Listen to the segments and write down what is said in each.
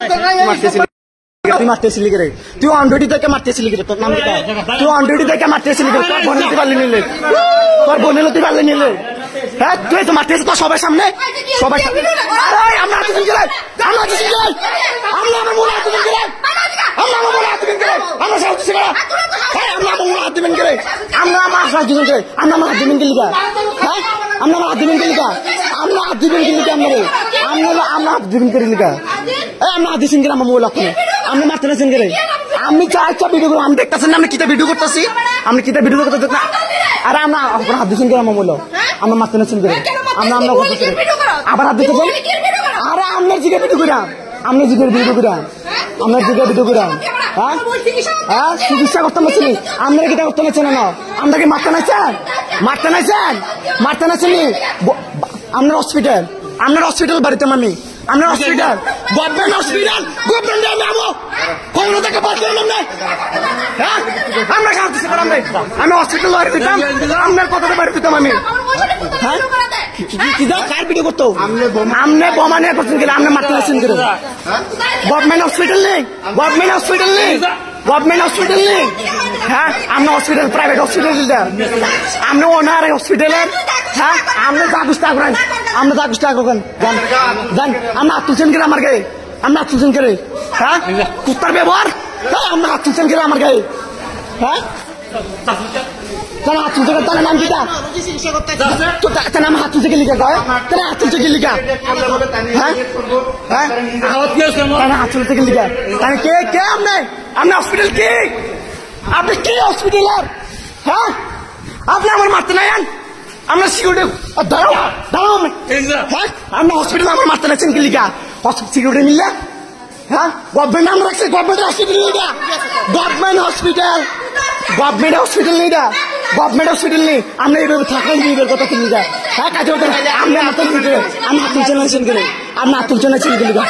তুই মারতেছিলি রে, তুই অনডিউটি থেকে মারতেছিলি রে, তোর নাম কি? তুই অনডিউটি থেকে মারতেছিলি রে, তোর বোন হতে পারলি নিলে, তোর বোন হতে পারলি নিলে, হ্যাঁ তুই তো মারতেছিস তোর সবার সামনে, সবাই আমরা হাতে গেলে, আমরা হাতে গেলে, আমরা আমার মনে হাতে গেলে, আমরা আমার মনে হাতে গেলে, আমরা সব কিছু করা, হ্যাঁ আমরা আমার মনে হাতে গেলে, আমরা আমার হাত দিবেন গেলে, আমরা আমার হাত দিবেন গেলে, হ্যাঁ আমরা আমার হাত দিবেন গেলে, আমরা হাত দিবেন গেলে, আমরা হাত দিবেন গেলে, আমরা হাত দিচ্ছেন গেলে আমার মোবাইল আপনি আপনি মারতে পারছেন গেলে, আমি চারটা ভিডিও করবো, আমি দেখতেছেন না আমি কিতা ভিডিও করতেছি, আমি কিতা ভিডিও করতে না, আরে আমরা আপনার হাত দিচ্ছেন গেলে আমার মোবাইল, আমরা মারতে পারছেন গেলে, আমরা আমরা করতেছি আবার হাত দিতেছেন, আরে আপনার জিগে ভিডিও করাম, আপনার জিগের ভিডিও করাম, আপনার জিগের ভিডিও করাম, হ্যাঁ হ্যাঁ চিকিৎসা করতে পারছি, আপনারা কিতা করতে পারছেন না, আমরা কি মারতে নাইছেন, মারতে নাইছেন, মারতে নাইছেন আপনার হসপিটাল, আপনার হসপিটাল বাড়িতে আমি, আপনার হসপিটাল গভর্নমেন্ট হসপিটাল, গভর্নমেন্টে আমি আমো কোনো থেকে বাদ দিলাম না, হ্যাঁ আমরা কাজ দিতে পারলাম না, আমি হসপিটাল বাড়ি দিতাম, আপনার কথাটা বাড়ি দিতাম আমি, হ্যাঁ কি দাও কার ভিডিও করতো, আমনে বোমা নিয়ে করছেন গেলে, আপনি মারতে আসছেন গেলে, গভর্নমেন্ট হসপিটাল নেই, গভর্নমেন্ট হসপিটাল নেই, গভর্নমেন্ট হসপিটাল নেই, হ্যাঁ আমরা হসপিটাল প্রাইভেট হসপিটাল দিতাম, আপনি ওনার হসপিটালের, হ্যাঁ আপনি যা গুস্তা করেন, আমরা যা গুস্তা করেন জান জান, আমরা হাত তুলছেন গেলে আমার গায়ে, আমরা হাত তুলছেন গেলে, হ্যাঁ কুত্তার ব্যবহার, হ্যাঁ আমরা হাত তুলছেন গেলে আমার গায়ে, হ্যাঁ হাত তুলছে তার নাম কি, তার নাম হাত তুলছে গেলি গায়ে, তার হাত তুলছে গেলি গা, হ্যাঁ হ্যাঁ হাত তুলছে গেলি গা, তাহলে কে কে আপনি, আপনি হসপিটাল কি, আপনি কি হসপিটাল, হ্যাঁ আপনি আমার মারতে নাই, আমরা সিকিউরিটি দাঁড়াও দাঁড়াও, হ্যাঁ আমরা হসপিটাল আমার মারতে নাইছেন গেলি গা, সিকিউরিটি মিললে, হ্যাঁ গভর্নমেন্ট আমরা রাখছি, গভর্নমেন্ট হসপিটাল নেই, গভর্নমেন্ট হসপিটাল, গভর্নমেন্ট হসপিটাল নেই, গভর্নমেন্ট হসপিটাল নেই, আমরা এইভাবে থাকলাম বিয়ের কথা কিনে যায়, হ্যাঁ কাজে হতে আমরা মারতে নিতে, আমি হাত তুলছে নাইছেন গেলে, আপনি হাত তুলছে নাইছেন গেলি গা,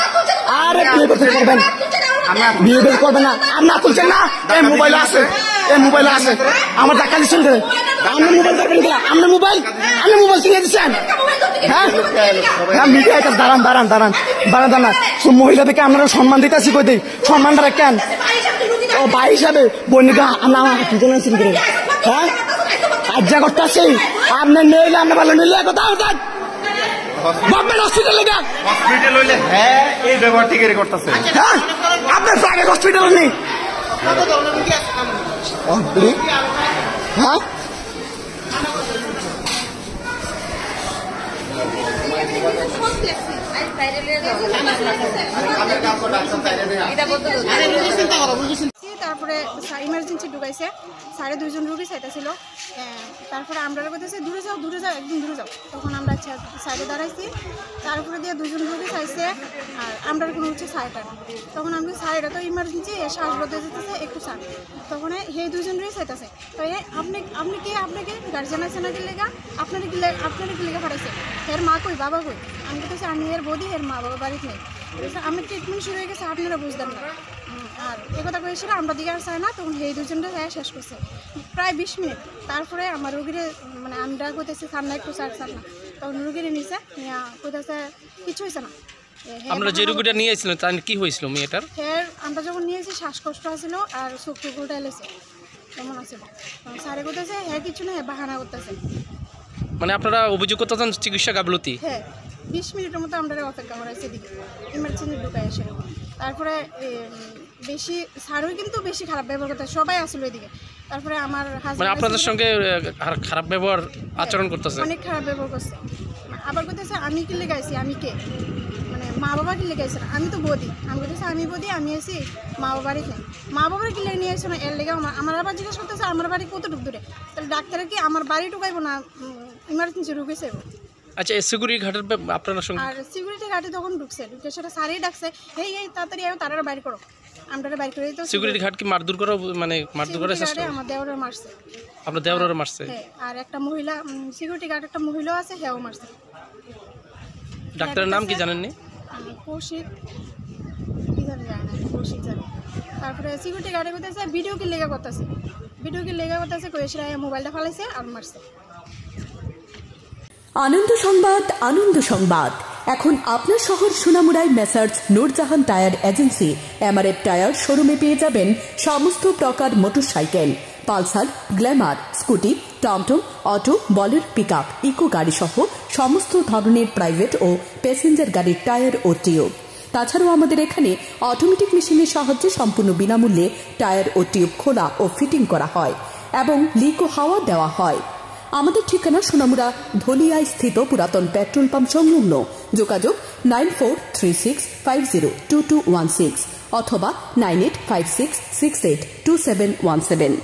আরে বিয়ে করতে করবেন, বিয়ে বের করবেন না, আপনি হাত তুলছেন না, এই মোবাইল আছে, এই মোবাইল আছে, আমার দেখা দিচ্ছেন গেলে, আপনি মোবাইল দেখবেন গেলে, আপনি মোবাইল কিনে দিচ্ছেন, হ্যাঁ হ্যাঁ মিডিয়া দাঁড়ান দাঁড়ান দাঁড়ান দাঁড়ান দাঁড়ান, মহিলাদেরকে আমরা সম্মান দিতে আসি, কই দিই সম্মানটা রাখেন, ও ভাই হিসাবে বন্যিকা আমরা আমার হাত তুলছে নাইছেন গেলে, হ্যাঁ আজ্ঞা করতে আসি, আপনি নিলে আপনি ভালো নিলে কোথাও যান, গভর্নমেন্ট হসপিটাল লেগে হসপিটাল হইলে, হ্যাঁ এই ব্যবহার ঠিক করতেছে, হ্যাঁ আপনার প্রাইভেট হসপিটাল নেই, হ্যাঁ তারপরে ইমার্জেন্সি ঢুকাইছে, সাড়ে 2 জন রুগী চাইতেছিল, তারপরে আমরা বলতেছি দূরে যাও একদম দূরে যাও, তখন আমরা সাইডে দাঁড়াইছি, তারপরে দিয়ে 2 জন রুগী চাইছে, আর আমরা কোনো হচ্ছে সাইডটা, তখন আমি সাইডে তো ইমার্জেন্সি শ্বাস বদলে যেতেছে একটু সার, তখন এই 2 জন রুগী চাইতেছে, তো আপনাকে গার্জেন আছে না কি লেগা, আপনার কি লেগা পাঠাইছে, এর মা কই বাবা কই, আমি বলতেছি আমি এর বৌদি, এর মা বাবা বাড়িতে নেই, আমি ট্রিটমেন্ট শুরু হয়ে গেছে, আপনারা বুঝতেন না, আর এ কথা কয়েছিল আমরা দিকে আর চাই না, তখন এই 2 জনটা শেষ করছে প্রায় 20 মিনিট, তারপরে আমার রুগীরে মানে আমরা কইতেছি সার না একটু সার না, তখন রুগীরে নিছে নিয়ে কইতেছে কিছু হয়েছে না, আমরা যে রুগীটা নিয়ে এসেছিলাম তার কি হয়েছিল মেয়েটার, আমরা যখন নিয়েছি শ্বাসকষ্ট আসছিল আর চোখ টুকুলটা এলেছে এমন আছিল, স্যারে কইতেছে হ্যাঁ কিছু না, বাহানা করতেছে, মানে আপনারা অভিযোগ করতেছেন চিকিৎসা গাফলতি, হ্যাঁ 20 মিনিটের মতো আমরা অপেক্ষা করাইছি দিকে ইমার্জেন্সি ঢুকাই এসে, তারপরে বেশি স্যারও কিন্তু বেশি খারাপ ব্যবহার করতে, সবাই আসলো এদিকে, তারপরে আমার মানে আপনাদের সঙ্গে খারাপ ব্যবহার আচরণ করতেছে, অনেক খারাপ ব্যবহার করছে, আবার কইতেছে আমি কি লেগাইছি, আমি কে, মানে মা বাবা কি লেগাইছে না, আমি তো বৌদি, আমি বলতেছি আমি বৌদি, আমি এসি মা বাবার নেই, মা বাবার কি লেগে নিয়ে আসছে না, এর লেগে আমার আবার জিজ্ঞেস করতেছে আমার বাড়ি কতটুক দূরে, তাহলে ডাক্তারের কি আমার বাড়ি ঢুকাইবো না ইমার্জেন্সি রুগী চাইবো, আচ্ছা সিকিউরিটি ঘাটের আপনার সঙ্গে, আর সিকিউরিটি গার্ডে তখন ঢুকে সেটা সারেই ডাকছে, এই তাড়াতাড়ি তারা বাইর করো, আমরা বাইর করে দিতে, সিকিউরিটি ঘাট কি মারধর করো, মানে মারধর করার চেষ্টা, আমার দেওরে মারছে, আপনার দেওরে মারছে, হ্যাঁ আর একটা মহিলা সিকিউরিটি গার্ড একটা মহিলাও আছে, হেও মারছে, ডাক্তারের নাম কি জানেন নি, কৌশিক কি জানি না, কৌশিক জানে, তারপরে সিকিউরিটি গার্ডে করতেছে ভিডিও কি লেগা করতেছে কইছে মোবাইলটা ফালাইছে আর মারছে। আনন্দ সংবাদ এখন আপনার শহর সোনামুড়ায় messrs Nurjahan tyre agency MRF tyre শোরুমে পেয়ে যাবেন সমস্ত প্রকার মোটরসাইকেল, পালসার, গ্ল্যামার, স্কুটি, টমটম, অটো, বলেরো, পিকআপ, ইকো গাড়ি সহ সমস্ত ধরনের প্রাইভেট ও প্যাসেঞ্জার গাড়ির টায়ার ও টিউব। তাছাড়াও আমাদের এখানে অটোমেটিক মেশিনের সাহায্যে সম্পূর্ণ বিনামূল্যে টায়ার ও টিউব খোলা ও ফিটিং করা হয় এবং লিক ও হাওয়া দেওয়া হয়। আমাদের ঠিকানা সোনামুড়া ধলিয়ায় স্থিত পুরাতন পেট্রোল পাম্প সংলগ্ন। যোগাযোগ 9436502216 অথবা 9856682717।